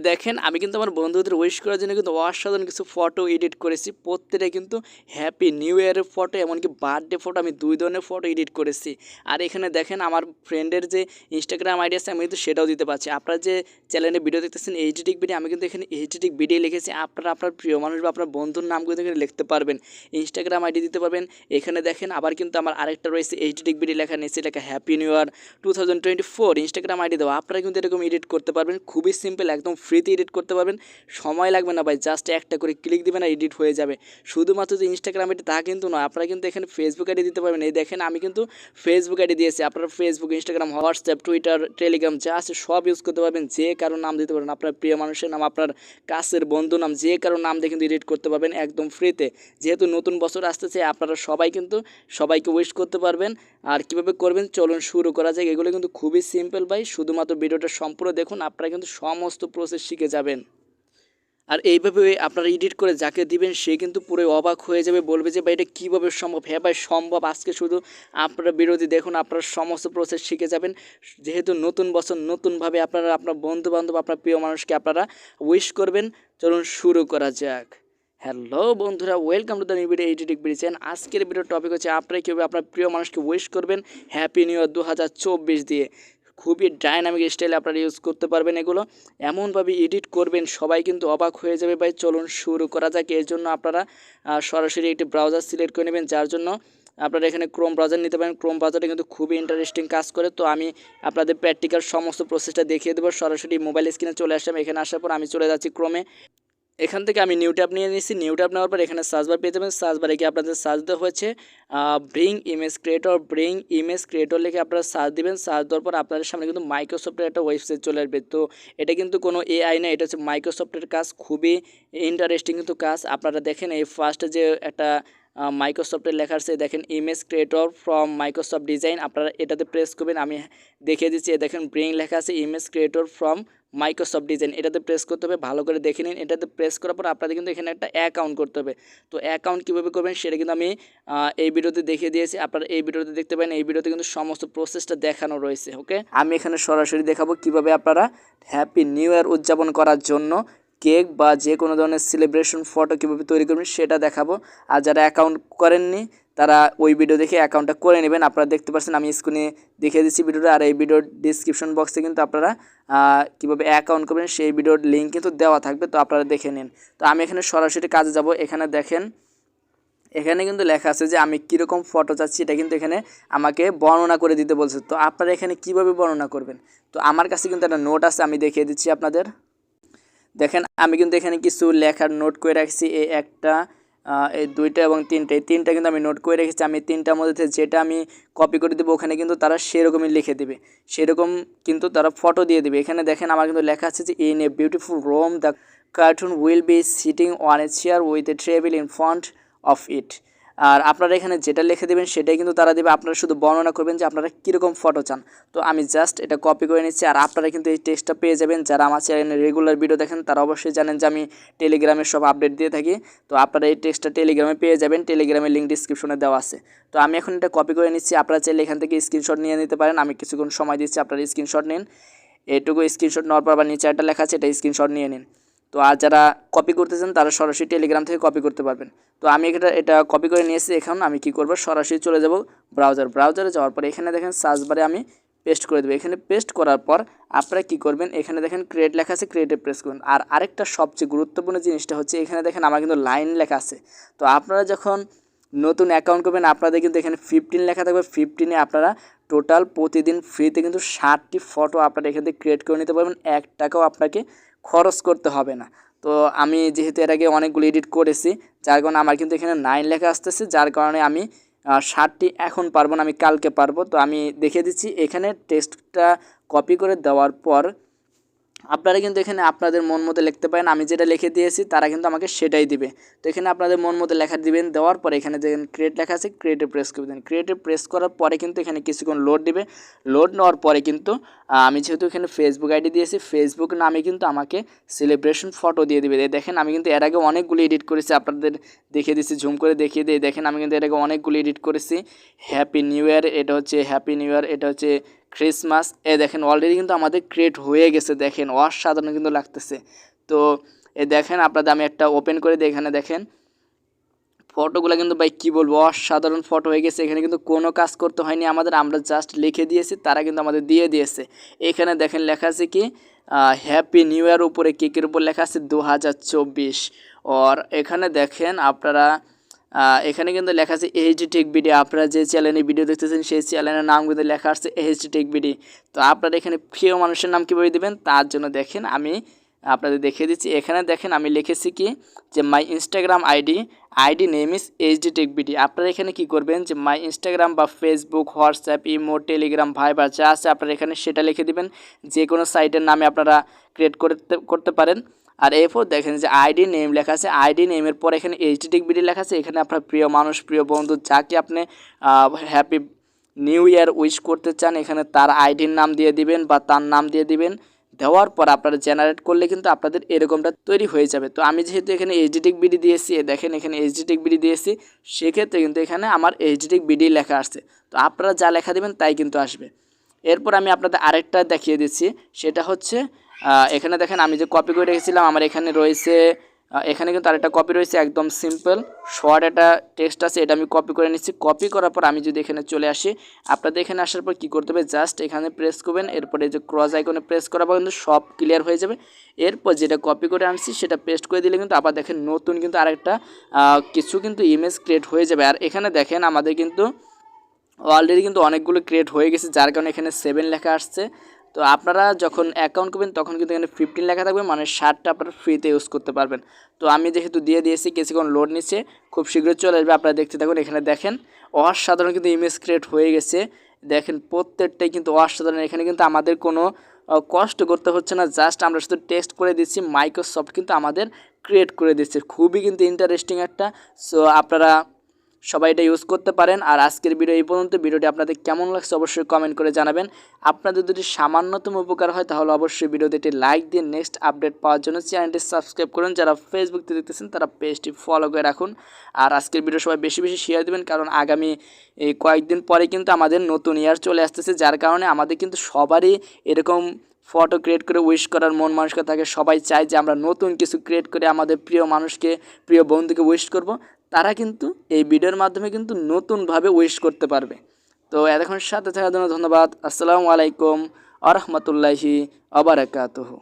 দেখেন আমি কিন্তু আমার বন্ধুদের উইশ করার জন্য কিন্তু অসাধারণ কিছু ফটো এডিট করেছি। প্রত্যেকটা কিন্তু হ্যাপি নিউ ইয়ারের ফটো, এমনকি বার্থডে ফটো, আমি 2 ধরনের ফটো এডিট করেছি। আর এখানে দেখেন আমার ফ্রেন্ডের যে ইনস্টাগ্রাম আইডি আছে আমি কিন্তু সেটাও দিতে পারছি। আপনারা যে চ্যানেলে ভিডিও দেখতেছেন এইচডিক ভিডিও, আমি কিন্তু এখানে এইচডিক ভিডিও লিখেছি। আপনারা আপনার প্রিয় মানুষ বা আপনার বন্ধুর নাম কিন্তু এখানে লিখতে পারবেন, ইনস্টাগ্রাম আইডি দিতে পারবেন। এখানে দেখেন আবার কিন্তু আমার আরেকটা রয়েছে এইচডিক ভিডিও লেখা, নিচে লেখা happy new year 2024 Instagram ID দেওয়া। আপনারা কিন্তু এরকম এডিট করতে পারবেন, খুবই সিম্পল, একদম ফ্রিতে এডিট করতে পারবেন। সময় লাগবে না ভাই, জাস্ট একটা করে ক্লিক দিবেন আর এডিট হয়ে যাবে। শুধুমাত্র যে ইনস্টাগ্রাম আইডি তা কিন্তু নয়, আপনারা কিন্তু এখানে ফেসবুক আইডি দিতে পারবেন। এই দেখেন আমি কিন্তু ফেসবুক আইডি দিয়েছি। আপনারা Facebook, Instagram, WhatsApp, Twitter, Telegram যা আছে সব ইউজ করতে পারবেন। যে কারো নাম দিতে পারেন, আপনার প্রিয় মানুষের নাম, আপনার কাছের বন্ধু নাম, যে কারো নাম দিয়ে কিন্তু এডিট করতে পারবেন একদম ফ্রিতে। যেহেতু নতুন বছর আসতেছে, আপনারা সবাই কিন্তু সবাইকে উইশ করতে পারবেন। আর কীভাবে করবেন চলুন শুরু করা যায়। এগুলো কিন্তু খুবই সিম্পল ভাই, শুধুমাত্র ভিডিওটা সম্পূর্ণ দেখুন, আপনারা কিন্তু সমস্ত প্রসেস শিখে যাবেন। আর এইভাবে আপনারা এডিট করে যাকে দিবেন সে কিন্তু পুরো অবাক হয়ে যাবে, বলবে যে ভাই এটা কীভাবে সম্ভব। হ্যাঁ ভাই সম্ভব, আজকে শুধু আপনারা বিরোধী দেখুন, আপনারা সমস্ত প্রসেস শিখে যাবেন। যেহেতু নতুন বছর, নতুনভাবে আপনারা আপনার বন্ধুবান্ধব, আপনার প্রিয় মানুষকে আপনারা উইশ করবেন। চলুন শুরু করা যাক। হ্যালো বন্ধুরা, welcome to the new video এইচডিক ভিডিও। আজকের ভিডিওর টপিক হচ্ছে আপনারা কীভাবে আপনার প্রিয় মানুষকে উইশ করবেন হ্যাপি নিউ ইয়ার 2024 দিয়ে। খুবই ডাইনামিক স্টাইলে আপনারা ইউজ করতে পারবেন। এগুলো এমনভাবে এডিট করবেন সবাই কিন্তু অবাক হয়ে যাবে ভাই। চলুন শুরু করা যাক। এর জন্য আপনারা সরাসরি একটি ব্রাউজার সিলেক্ট করে নেবেন, যার জন্য আপনারা এখানে ক্রোম ব্রাউজার নিতে পারেন। ক্রোম ব্রাউজারটা কিন্তু খুবই ইন্টারেস্টিং কাজ করে। তো আমি আপনাদের প্র্যাকটিক্যাল সমস্ত প্রসেসটা দেখিয়ে দেবো। সরাসরি মোবাইল স্ক্রিনে চলে আসলাম। এখানে আসার পর আমি চলে যাচ্ছি ক্রোমে। এখান থেকে আমি নিউ ট্যাব নিয়ে নিয়েছি। নিউ ট্যাব নেওয়ার পর এখানে সার্চবার পেয়ে যাবেন। সার্চবারে গিয়ে আপনাদের সার্চ দেওয়া হয়েছে ব্রিং ইমেজ ক্রিয়েটর লিখে আপনারা সার্চ দিবেন। সার্চ দেওয়ার পর আপনাদের সামনে কিন্তু মাইক্রোসফটের একটা ওয়েবসাইট চলে আসবে। তো এটা কিন্তু কোনো এআই না, এটা হচ্ছে মাইক্রোসফটের কাজ। খুবই ইন্টারেস্টিং কিন্তু কাজ। আপনারা দেখেন এই ফার্স্টে যে একটা মাইক্রোসফটের লেখা আছে, দেখেন image creator from Microsoft design, আপনারা এটাতে প্রেস করবেন। আমি দেখিয়ে দিচ্ছি, দেখেন ব্রিং লেখা আছে image creator from Microsoft design, এটাতে প্রেস করতে হবে। ভালো করে দেখে নিন। এটাতে প্রেস করার পর আপনাদের কিন্তু এখানে একটা অ্যাকাউন্ট করতে হবে। তো অ্যাকাউন্ট কীভাবে করবেন সেটা কিন্তু আমি এই ভিডিওতে দেখিয়ে দিয়েছি। আপনারা এই ভিডিওতে দেখতে পারেন। এই ভিডিওতে কিন্তু সমস্ত প্রসেসটা দেখানো রয়েছে। ওকে, আমি এখানে সরাসরি দেখাবো কীভাবে আপনারা হ্যাপি নিউ ইয়ার উদযাপন করার জন্য কেক বা যে কোনো ধরনের সেলিব্রেশন ফটো কীভাবে তৈরি করবেন সেটা দেখাবো। আর যারা অ্যাকাউন্ট করেননি তারা ওই ভিডিও দেখে অ্যাকাউন্টটা করে নেবেন। আপনারা দেখতে পাচ্ছেন আমি স্ক্রিনে দেখিয়ে দিচ্ছি ভিডিওটা। আর এই ভিডিওর ডিসক্রিপশন বক্সে কিন্তু আপনারা কীভাবে অ্যাকাউন্ট করবেন সেই ভিডিওর লিঙ্ক কিন্তু দেওয়া থাকবে, তো আপনারা দেখে নিন। তো আমি এখানে সরাসরি কাজে যাব। এখানে দেখেন, এখানে কিন্তু লেখা আছে যে আমি কীরকম ফটো চাচ্ছি, এটা কিন্তু এখানে আমাকে বর্ণনা করে দিতে বলছে। তো আপনারা এখানে কীভাবে বর্ণনা করবেন, তো আমার কাছে কিন্তু একটা নোট আছে, আমি দেখিয়ে দিচ্ছি আপনাদের। দেখেন আমি কিন্তু এখানে কিছু লেখার নোট করে রাখছি। এই একটা, এই দুইটা এবং তিনটা, এই তিনটা কিন্তু আমি নোট করে রেখেছি। আমি তিনটার মধ্যে যেটা আমি কপি করে দেবো ওখানে কিন্তু তারা সেরকমই লিখে দেবে, সেরকম কিন্তু তারা ফটো দিয়ে দেবে। এখানে দেখেন আমার কিন্তু লেখা আছে যে in a beautiful room the cartoon will be sitting on a chair with a table in front of it. আর আপনারা এখানে যেটা লিখে দেবেন সেটাই কিন্তু তারা দেবে। আপনারা শুধু বর্ণনা করবেন যে আপনারা কীরকম ফটো চান। তো আমি জাস্ট এটা কপি করে নিচ্ছি। আর আপনারা কিন্তু এই টেক্সটটা পেয়ে যাবেন। যারা আমার চ্যানেলে রেগুলার ভিডিও দেখেন তারা অবশ্যই জানেন যে আমি টেলিগ্রামে সব আপডেট দিয়ে থাকি। তো আপনারা এই টেক্সটটা টেলিগ্রামে পেয়ে যাবেন। টেলিগ্রামের লিঙ্ক ডিসক্রিপশনে দেওয়া আছে। তো আমি এখন এটা কপি করে নিচ্ছি। আপনারা চাইলে এখান থেকে স্ক্রিনশট নিয়ে নিতে পারেন। আমি কিছুক্ষণ সময় দিচ্ছি, আপনারা স্ক্রিনশট নিন। এইটুকু স্ক্রিনশট নেওয়ার পর আবার নিচে একটা লেখা আছে, এটা স্ক্রিনশট নিয়ে নিন। তো আর যারা কপি করতেছেন তারা সরাসরি টেলিগ্রাম থেকে কপি করতে পারবেন। তো আমি এটা কপি করে নিয়েছি। এখন আমি কি করব, সরাসরি চলে যাব ব্রাউজারে যাওয়ার পর এখানে দেখেন সার্চ বারে আমি পেস্ট করে দেবো। এখানে পেস্ট করার পর আপনারা কি করবেন, এখানে দেখেন ক্রিয়েট লেখা আছে, ক্রিয়েটে প্রেস করুন। আর আরেকটা সবচেয়ে গুরুত্বপূর্ণ জিনিসটা হচ্ছে এখানে দেখেন আমার কিন্তু লাইন লেখা আছে। তো আপনারা যখন নতুন অ্যাকাউন্ট করবেন আপনাদের কিন্তু এখানে 15 লেখা থাকবে। 15-এ আপনারা টোটাল প্রতিদিন ফ্রিতে কিন্তু 60টি ফটো আপনারা এখান থেকে ক্রিয়েট করে নিতে পারবেন। 1 টাকাও আপনাকে খরচ করতে হবে না। তো আমি যেহেতু এর আগে অনেকগুলো এডিট করেছি, যার কারণে আমার কিন্তু এখানে 9 লেখা আসতেছে, যার কারণে আমি 60টি এখন পারবো না, আমি কালকে পারবো। তো আমি দেখিয়ে দিচ্ছি। এখানে টেক্সটটা কপি করে দেওয়ার পর আপনারা কিন্তু এখানে আপনাদের মন মতো লিখতে পারেন। আমি যেটা লিখে দিয়েছি তারা কিন্তু আমাকে সেটাই দিবে। তো এখানে আপনাদের মন মতো লেখা দিবেন। দেওয়ার পরে এখানে দেখেন ক্রিয়েট লেখা আছে, ক্রিয়েটে প্রেস করে দেন। ক্রিয়েটে প্রেস করার পরে কিন্তু এখানে কিছুক্ষণ লোড দিবে। লোড নেওয়ার পরে কিন্তু আমি যেহেতু এখানে ফেসবুক আইডি দিয়েছি, ফেসবুক নামে কিন্তু আমাকে সেলিব্রেশন ফটো দিয়ে দিবে। দেখেন আমি কিন্তু এর আগে অনেকগুলো এডিট করেছি, আপনাদের দেখিয়ে দিচ্ছি, জুম করে দেখিয়ে দিই। দেখেন আমি কিন্তু এর আগে অনেকগুলো এডিট করেছি। হ্যাপি নিউ ইয়ার, এটা হচ্ছে হ্যাপি নিউ ইয়ার, এটা হচ্ছে ক্রিসমাস। দেখেন অলরেডি কিন্তু আমাদের ক্রিয়েট হয়ে গেছে, দেখেন অসাধারণ কিন্তু লাগতেছে। তো দেখেন আপনাদের আমি একটা ওপেন করে দিই, এখানে দেখেন ফটোগুলো কিন্তু ভাই কী বলবো অসাধারণ ফটো হয়ে গেছে। এখানে কিন্তু কোনো কাজ করতে হয়নি আমাদের, আমরা জাস্ট লিখে দিয়েছি, তারা কিন্তু আমাদের দিয়ে দিয়েছে। এখানে দেখেন লেখা আছে কি হ্যাপি নিউ ইয়ার, উপরে কেকের উপর লেখা আছে 2024। আর এখানে দেখেন আপনারা এখানে কিন্তু লেখা আছে এইচডি টেক বিডি। আপনারা যে চ্যানেলে ভিডিও দেখতেছেন সেই চ্যানেলের নাম কিন্তু লেখা আছে এইচডি টেক বিডি। তো আপনারা এখানে প্রিয় মানুষের নাম কীভাবে দেবেন তার জন্য দেখেন আমি আপনাদের দেখিয়ে দিচ্ছি। এখানে দেখেন আমি লিখেছি কি যে মাই Instagram ID name is HD tech BD. আপনারা এখানে কি করবেন যে মাই ইনস্টাগ্রাম বা ফেসবুক, হোয়াটসঅ্যাপ, ইমো, টেলিগ্রাম, ভাইবার যা আছে আপনারা এখানে সেটা লিখে দিবেন। যে কোনো সাইটের নামে আপনারা ক্রিয়েট করতে পারেন। আর এরপর দেখেন যে আইডি নেম লেখা আছে, আইডি নেমের পর এখানে এইচডি টেক বিডি লেখা আছে। এখানে আপনার প্রিয় মানুষ, প্রিয় বন্ধু যাকে আপনি হ্যাপি নিউ ইয়ার উইশ করতে চান এখানে তার আইডির নাম দিয়ে দিবেন বা তার নাম দিয়ে দিবেন। দেওয়ার পর আপনারা জেনারেট করলে কিন্তু আপনাদের এরকমটা তৈরি হয়ে যাবে। তো আমি যেহেতু এখানে এইচডি টেক বিডি দিয়েছি, দেখেন এখানে এইচডি টেক বিডি দিয়েছি, সেক্ষেত্রে কিন্তু এখানে আমার এইচডি টেক বিডি লেখা আসছে। তো আপনারা যা লেখা দেবেন তাই কিন্তু আসবে। এরপর আমি আপনাদের আরেকটা দেখিয়ে দিচ্ছি, সেটা হচ্ছে এখানে দেখেন আমি যে কপি করে রেখেছিলাম আমার এখানে রয়েছে, এখানে কিন্তু আরেকটা কপি রয়েছে, একদম সিম্পল শর্ট একটা টেক্সট আছে, এটা আমি কপি করে নিচ্ছি। কপি করার পর আমি যদি এখানে চলে আসি, আপনাদের এখানে আসার পর কী করতে হবে, জাস্ট এখানে প্রেস করবেন, এরপরে যে ক্রস আইকনে প্রেস করার পর কিন্তু সব ক্লিয়ার হয়ে যাবে। এরপর যেটা কপি করে আনছি সেটা পেস্ট করে দিলে কিন্তু আবার দেখেন নতুন কিন্তু আরেকটা কিছু কিন্তু ইমেজ ক্রিয়েট হয়ে যাবে। আর এখানে দেখেন আমাদের কিন্তু অলরেডি কিন্তু অনেকগুলো ক্রিয়েট হয়ে গেছে, যার কারণে এখানে 7 লেখা আসছে। তো আপনারা যখন অ্যাকাউন্ট করবেন তখন কিন্তু এখানে 15 লেখা থাকবে, মানে 60টা আপনারা ফ্রিতে ইউজ করতে পারবেন। তো আমি যেহেতু দিয়ে দিয়েছি, কিছুক্ষণ লোড নিচ্ছে, খুব শীঘ্রই চলে আসবে, আপনারা দেখতে থাকুন। এখানে দেখেন অসাধারণ কিন্তু ইমেজ ক্রিয়েট হয়ে গেছে, দেখেন প্রত্যেকটাই কিন্তু অসাধারণ। এখানে কিন্তু আমাদের কোনো কষ্ট করতে হচ্ছে না, জাস্ট আমরা শুধু টেস্ট করে দিচ্ছি, মাইক্রোসফট কিন্তু আমাদের ক্রিয়েট করে দিচ্ছে। খুবই কিন্তু ইন্টারেস্টিং একটা। সো আপনারা সবাই এটা ইউজ করতে পারেন। আর আজকের ভিডিও এই পর্যন্ত। ভিডিওটি আপনাদের কেমন লাগছে অবশ্যই কমেন্ট করে জানাবেন। আপনাদের যদি সামান্যতম উপকার হয় তাহলে অবশ্যই ভিডিওতে একটি লাইক দিয়ে নেক্সট আপডেট পাওয়ার জন্য চ্যানেলটি সাবস্ক্রাইব করুন। যারা ফেসবুকতে দেখতেছেন তারা পেজটি ফলো করে রাখুন। আর আজকের ভিডিও সবাই বেশি বেশি শেয়ার দেবেন, কারণ আগামী এই কয়েকদিন পরে কিন্তু আমাদের নতুন ইয়ার চলে আসতেছে, যার কারণে আমাদের কিন্তু সবারই এরকম ফটো ক্রিয়েট করে উইশ করার মন মানসিকতা থাকে। সবাই চায় যে আমরা নতুন কিছু ক্রিয়েট করে আমাদের প্রিয় মানুষকে, প্রিয় বন্ধুকে উইশ করব। তারা কিন্তু এই ভিডিওর মাধ্যমে কিন্তু নতুনভাবে উইশ করতে পারবে। তো এতক্ষণ সাথে থাকার জন্য ধন্যবাদ। আসসালামু আলাইকুম আ রহমতুল্লাহি আ বারাকাতুহু।